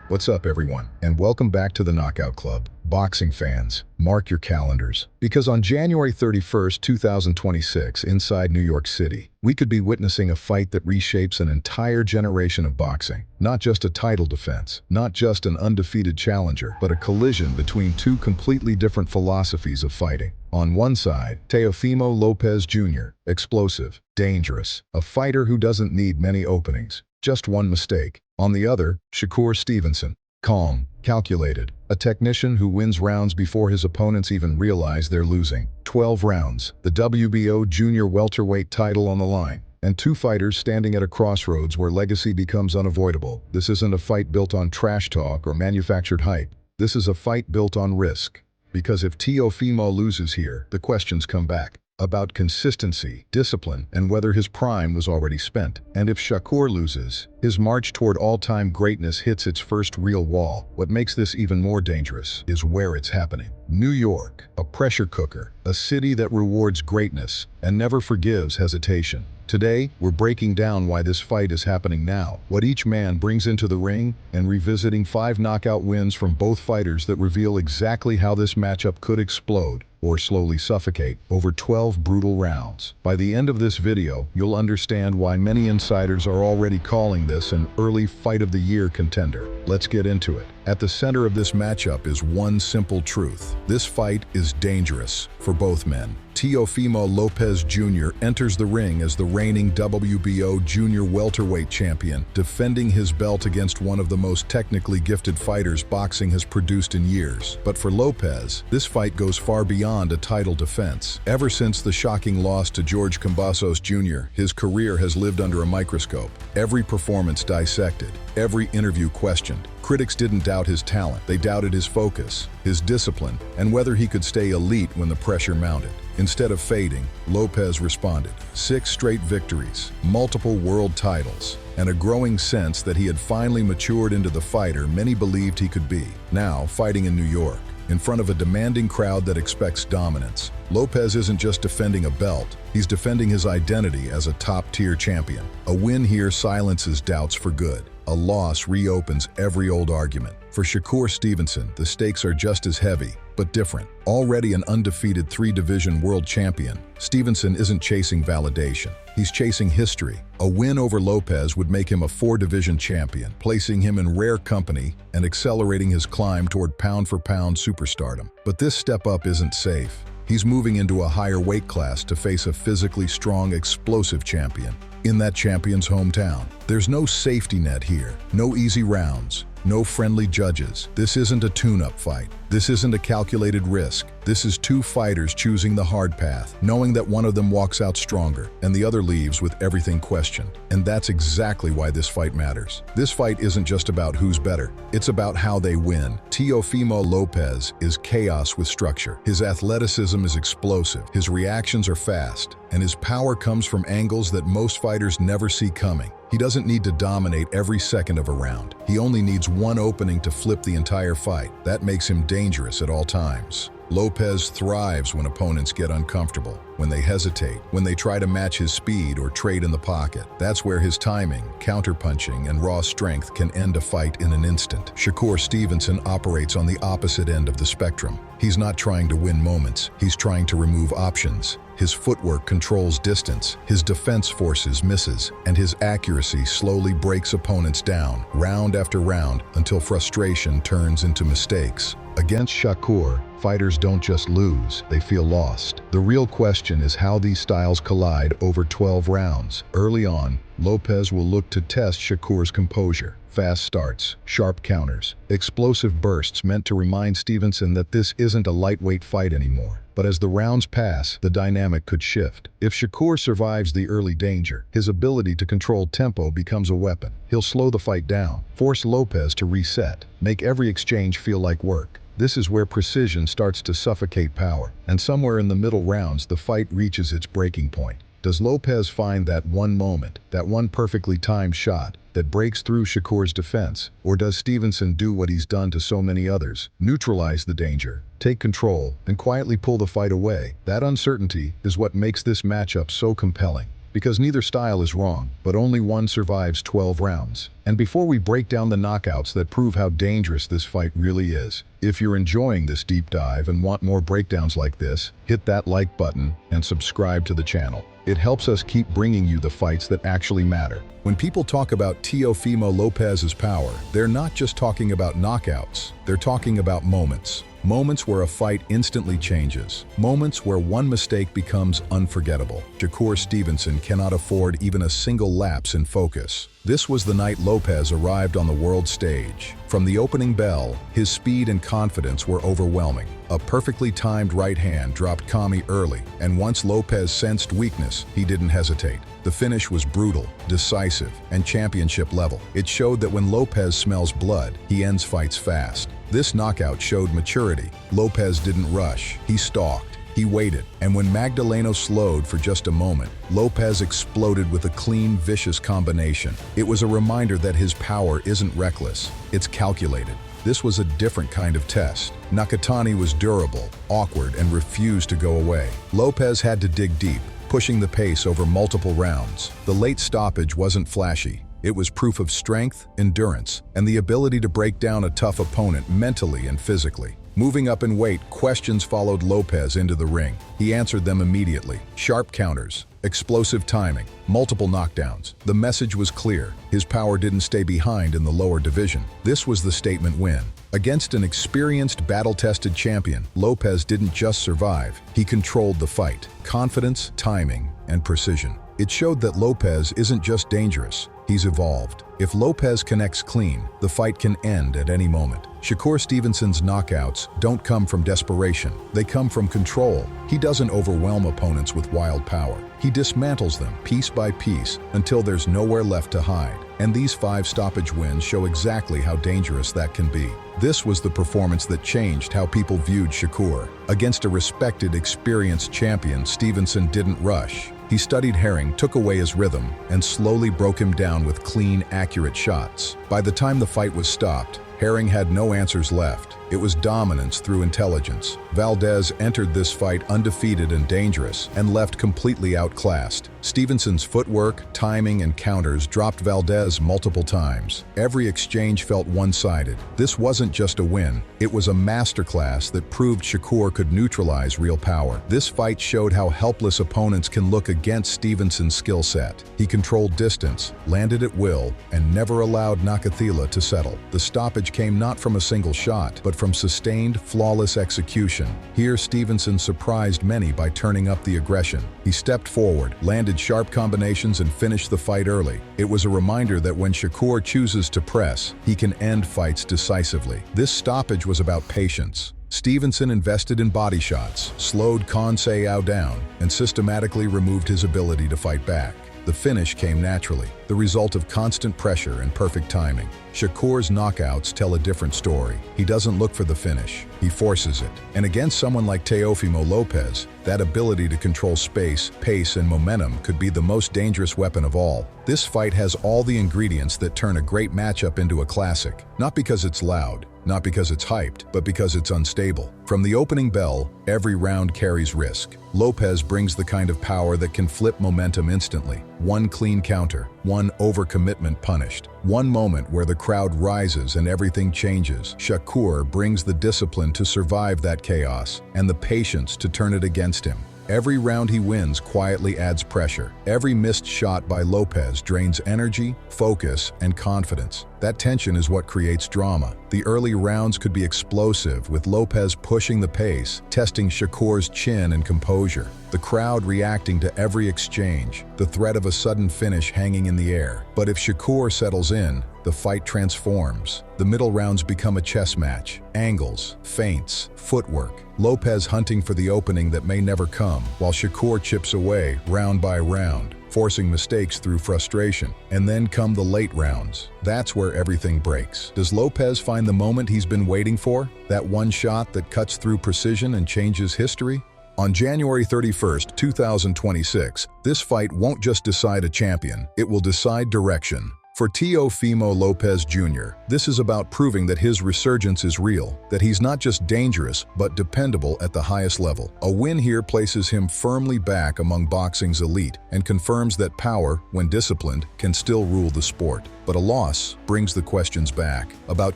What's up, everyone, and welcome back to the Knockout Club. Boxing fans, mark your calendars, because on January 31st, 2026, inside New York City, we could be witnessing a fight that reshapes an entire generation of boxing. Not just a title defense, not just an undefeated challenger, but a collision between two completely different philosophies of fighting. On one side, Teofimo Lopez Jr., explosive, dangerous, a fighter who doesn't need many openings, just one mistake. On the other, Shakur Stevenson, calm, calculated, a technician who wins rounds before his opponents even realize they're losing. 12 rounds, the WBO junior welterweight title on the line, and two fighters standing at a crossroads where legacy becomes unavoidable. This isn't a fight built on trash talk or manufactured hype. This is a fight built on risk. Because if Teofimo loses here, the questions come back about consistency, discipline, and whether his prime was already spent. And if Shakur loses, his march toward all-time greatness hits its first real wall. What makes this even more dangerous is where it's happening. New York, a pressure cooker, a city that rewards greatness and never forgives hesitation. Today, we're breaking down why this fight is happening now, what each man brings into the ring, and revisiting 5 knockout wins from both fighters that reveal exactly how this matchup could explode or slowly suffocate over 12 brutal rounds. By the end of this video, you'll understand why many insiders are already calling this an early fight of the year contender. Let's get into it. At the center of this matchup is one simple truth. This fight is dangerous for both men. Teofimo Lopez Jr. enters the ring as the reigning WBO junior welterweight champion, defending his belt against one of the most technically gifted fighters boxing has produced in years. But for Lopez, this fight goes far beyond a title defense. Ever since the shocking loss to George Kambosos Jr., his career has lived under a microscope. Every performance dissected, every interview questioned. Critics didn't doubt his talent, they doubted his focus, his discipline, and whether he could stay elite when the pressure mounted. Instead of fading, Lopez responded. 6 straight victories, multiple world titles, and a growing sense that he had finally matured into the fighter many believed he could be. Now, fighting in New York, in front of a demanding crowd that expects dominance, Lopez isn't just defending a belt, he's defending his identity as a top-tier champion. A win here silences doubts for good. A loss reopens every old argument. For Shakur Stevenson, the stakes are just as heavy, but different. Already an undefeated 3-division world champion, Stevenson isn't chasing validation. He's chasing history. A win over Lopez would make him a 4-division champion, placing him in rare company and accelerating his climb toward pound-for-pound superstardom. But this step up isn't safe. He's moving into a higher weight class to face a physically strong, explosive champion in that champion's hometown. There's no safety net here, no easy rounds, no friendly judges. This isn't a tune-up fight. This isn't a calculated risk. This is 2 fighters choosing the hard path, knowing that one of them walks out stronger and the other leaves with everything questioned. And that's exactly why this fight matters. This fight isn't just about who's better. It's about how they win. Teofimo Lopez is chaos with structure. His athleticism is explosive. His reactions are fast. And his power comes from angles that most fighters never see coming. He doesn't need to dominate every second of a round. He only needs one opening to flip the entire fight. That makes him dangerous at all times. Lopez thrives when opponents get uncomfortable, when they hesitate, when they try to match his speed or trade in the pocket. That's where his timing, counterpunching, and raw strength can end a fight in an instant. Shakur Stevenson operates on the opposite end of the spectrum. He's not trying to win moments, he's trying to remove options. His footwork controls distance, his defense forces misses, and his accuracy slowly breaks opponents down, round after round, until frustration turns into mistakes. Against Shakur, fighters don't just lose, they feel lost. The real question is how these styles collide over 12 rounds. Early on, Lopez will look to test Shakur's composure. Fast starts, sharp counters, explosive bursts meant to remind Stevenson that this isn't a lightweight fight anymore. But as the rounds pass, the dynamic could shift. If Shakur survives the early danger, his ability to control tempo becomes a weapon. He'll slow the fight down, force Lopez to reset, make every exchange feel like work. This is where precision starts to suffocate power, and somewhere in the middle rounds the fight reaches its breaking point. Does Lopez find that one moment, that one perfectly timed shot, that breaks through Shakur's defense? Or does Stevenson do what he's done to so many others, neutralize the danger, take control, and quietly pull the fight away? That uncertainty is what makes this matchup so compelling. Because neither style is wrong, but only one survives 12 rounds. And before we break down the knockouts that prove how dangerous this fight really is, if you're enjoying this deep dive and want more breakdowns like this, hit that like button and subscribe to the channel. It helps us keep bringing you the fights that actually matter. When people talk about Teofimo Lopez's power, they're not just talking about knockouts, they're talking about moments. Moments where a fight instantly changes. Moments where one mistake becomes unforgettable. Shakur Stevenson cannot afford even a single lapse in focus. This was the night Lopez arrived on the world stage. From the opening bell, his speed and confidence were overwhelming. A perfectly timed right hand dropped Kami early, and once Lopez sensed weakness, he didn't hesitate. The finish was brutal, decisive, and championship level. It showed that when Lopez smells blood, he ends fights fast. This knockout showed maturity. Lopez didn't rush. He stalked. He waited. And when Magdaleno slowed for just a moment, Lopez exploded with a clean, vicious combination. It was a reminder that his power isn't reckless. It's calculated. This was a different kind of test. Nakatani was durable, awkward, and refused to go away. Lopez had to dig deep, pushing the pace over multiple rounds. The late stoppage wasn't flashy. It was proof of strength, endurance, and the ability to break down a tough opponent mentally and physically. Moving up in weight, questions followed Lopez into the ring. He answered them immediately. Sharp counters, explosive timing, multiple knockdowns. The message was clear. His power didn't stay behind in the lower division. This was the statement win. Against an experienced, battle-tested champion, Lopez didn't just survive. He controlled the fight. Confidence, timing, and precision. It showed that Lopez isn't just dangerous. He's evolved. If Lopez connects clean, the fight can end at any moment. Shakur Stevenson's knockouts don't come from desperation. They come from control. He doesn't overwhelm opponents with wild power. He dismantles them piece by piece until there's nowhere left to hide. And these 5 stoppage wins show exactly how dangerous that can be. This was the performance that changed how people viewed Shakur. Against a respected, experienced champion, Stevenson didn't rush. He studied Herring, took away his rhythm, and slowly broke him down with clean, accurate shots. By the time the fight was stopped, Herring had no answers left. It was dominance through intelligence. Valdez entered this fight undefeated and dangerous, and left completely outclassed. Stevenson's footwork, timing, and counters dropped Valdez multiple times. Every exchange felt one-sided. This wasn't just a win. It was a masterclass that proved Shakur could neutralize real power. This fight showed how helpless opponents can look against Stevenson's skill set. He controlled distance, landed at will, and never allowed Nakathila to settle. The stoppage came not from a single shot, but from sustained, flawless execution. Here, Stevenson surprised many by turning up the aggression. He stepped forward, landed sharp combinations, and finished the fight early. It was a reminder that when Shakur chooses to press, he can end fights decisively. This stoppage was about patience. Stevenson invested in body shots, slowed Boxeo down, and systematically removed his ability to fight back. The finish came naturally, the result of constant pressure and perfect timing. Shakur's knockouts tell a different story. He doesn't look for the finish, he forces it. And against someone like Teofimo Lopez, that ability to control space, pace, and momentum could be the most dangerous weapon of all. This fight has all the ingredients that turn a great matchup into a classic. Not because it's loud, not because it's hyped, but because it's unstable. From the opening bell, every round carries risk. Lopez brings the kind of power that can flip momentum instantly. One clean counter, one overcommitment punished. One moment where the crowd rises and everything changes. Shakur brings the discipline to survive that chaos and the patience to turn it against him. Every round he wins quietly adds pressure. Every missed shot by Lopez drains energy, focus, and confidence. That tension is what creates drama. The early rounds could be explosive, with Lopez pushing the pace, testing Shakur's chin and composure. The crowd reacting to every exchange, the threat of a sudden finish hanging in the air. But if Shakur settles in, the fight transforms. The middle rounds become a chess match. Angles, feints, footwork. Lopez hunting for the opening that may never come, while Shakur chips away, round by round, forcing mistakes through frustration. And then come the late rounds. That's where everything breaks. Does Lopez find the moment he's been waiting for? That one shot that cuts through precision and changes history? On January 31st, 2026, this fight won't just decide a champion, it will decide direction. For Teofimo Lopez Jr., this is about proving that his resurgence is real, that he's not just dangerous, but dependable at the highest level. A win here places him firmly back among boxing's elite and confirms that power, when disciplined, can still rule the sport. But a loss brings the questions back, about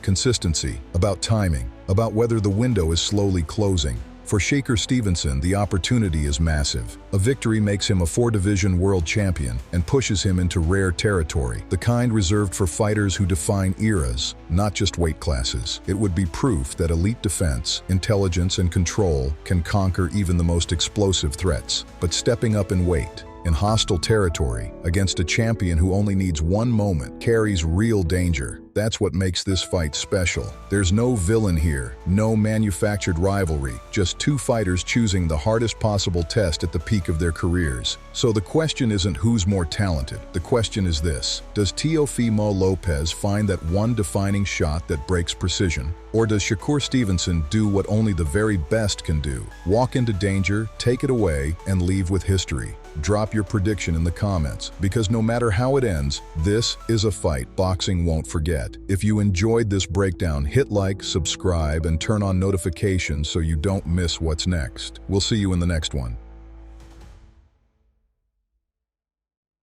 consistency, about timing, about whether the window is slowly closing. For Shakur Stevenson, the opportunity is massive. A victory makes him a 4-division world champion and pushes him into rare territory, the kind reserved for fighters who define eras, not just weight classes. It would be proof that elite defense, intelligence, and control can conquer even the most explosive threats. But stepping up in weight, in hostile territory, against a champion who only needs one moment, carries real danger. That's what makes this fight special. There's no villain here, no manufactured rivalry, just two fighters choosing the hardest possible test at the peak of their careers. So the question isn't who's more talented. The question is this: does Teofimo Lopez find that one defining shot that breaks precision? Or does Shakur Stevenson do what only the very best can do? Walk into danger, take it away, and leave with history. Drop your prediction in the comments, because no matter how it ends, this is a fight boxing won't forget. If you enjoyed this breakdown, hit like, subscribe, and turn on notifications so you don't miss what's next. We'll see you in the next one.